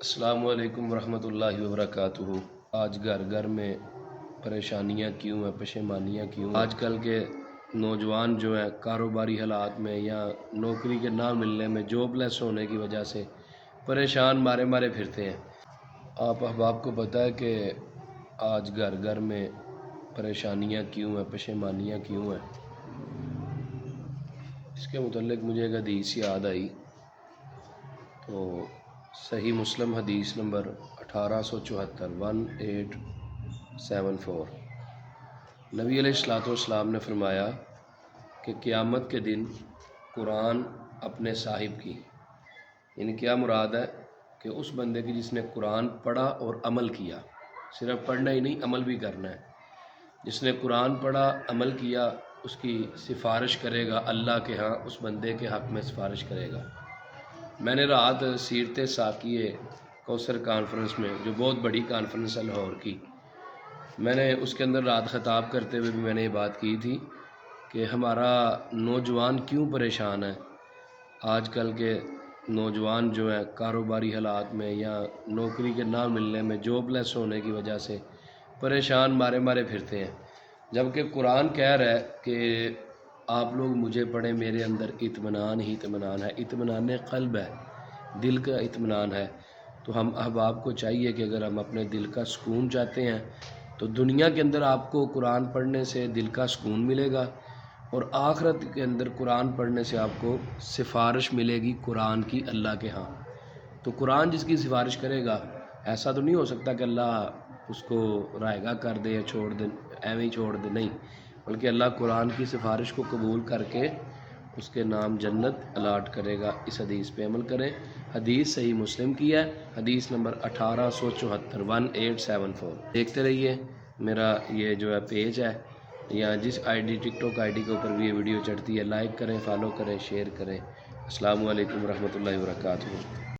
السلام علیکم ورحمۃ اللہ وبرکاتہ۔ آج گھر گھر میں پریشانیاں کیوں ہیں، پشیمانیاں کیوں ہیں؟ آج کل کے نوجوان جو ہیں کاروباری حالات میں یا نوکری کے نہ ملنے میں، جاب لیس ہونے کی وجہ سے پریشان مارے مارے پھرتے ہیں۔ آپ احباب کو پتہ ہے کہ آج گھر گھر میں پریشانیاں کیوں ہیں، پشیمانیاں کیوں ہیں؟ اس کے متعلق مجھے ایک حدیث یاد آئی، تو صحیح مسلم حدیث نمبر 1874 نبی علیہ والسلام نے فرمایا کہ قیامت کے دن قرآن اپنے صاحب کی، یعنی کیا مراد ہے کہ اس بندے کی جس نے قرآن پڑھا اور عمل کیا، صرف پڑھنا ہی نہیں عمل بھی کرنا ہے، جس نے قرآن پڑھا عمل کیا اس کی سفارش کرے گا اللہ کے ہاں، اس بندے کے حق میں سفارش کرے گا۔ میں نے رات سیرت ساقیہ کوثر کانفرنس میں، جو بہت بڑی کانفرنس ہے لاہور کی، میں نے اس کے اندر رات خطاب کرتے ہوئے بھی میں نے یہ بات کی تھی کہ ہمارا نوجوان کیوں پریشان ہے۔ آج کل کے نوجوان جو ہیں کاروباری حالات میں یا نوکری کے نہ ملنے میں، جاب لیس ہونے کی وجہ سے پریشان مارے مارے پھرتے ہیں، جبکہ قرآن کہہ رہا ہے کہ آپ لوگ مجھے پڑھیں، میرے اندر اطمینان ہی اطمینان ہے، اطمینان قلب ہے، دل کا اطمینان ہے۔ تو ہم احباب کو چاہیے کہ اگر ہم اپنے دل کا سکون چاہتے ہیں تو دنیا کے اندر آپ کو قرآن پڑھنے سے دل کا سکون ملے گا، اور آخرت کے اندر قرآن پڑھنے سے آپ کو سفارش ملے گی قرآن کی اللہ کے ہاں۔ تو قرآن جس کی سفارش کرے گا، ایسا تو نہیں ہو سکتا کہ اللہ اس کو رائگاں کر دے یا چھوڑ دے، ایویں ہی چھوڑ دے، نہیں، بلکہ اللہ قرآن کی سفارش کو قبول کر کے اس کے نام جنت الاٹ کرے گا۔ اس حدیث پہ عمل کریں۔ حدیث صحیح مسلم کی ہے، حدیث نمبر 1874 دیکھتے رہیے۔ میرا یہ جو ہے پیج ہے، یا جس ٹک ٹاک آئی ڈی کے اوپر بھی یہ ویڈیو چڑھتی ہے، لائک کریں، فالو کریں، شیئر کریں۔ السلام علیکم ورحمۃ اللہ وبرکاتہ۔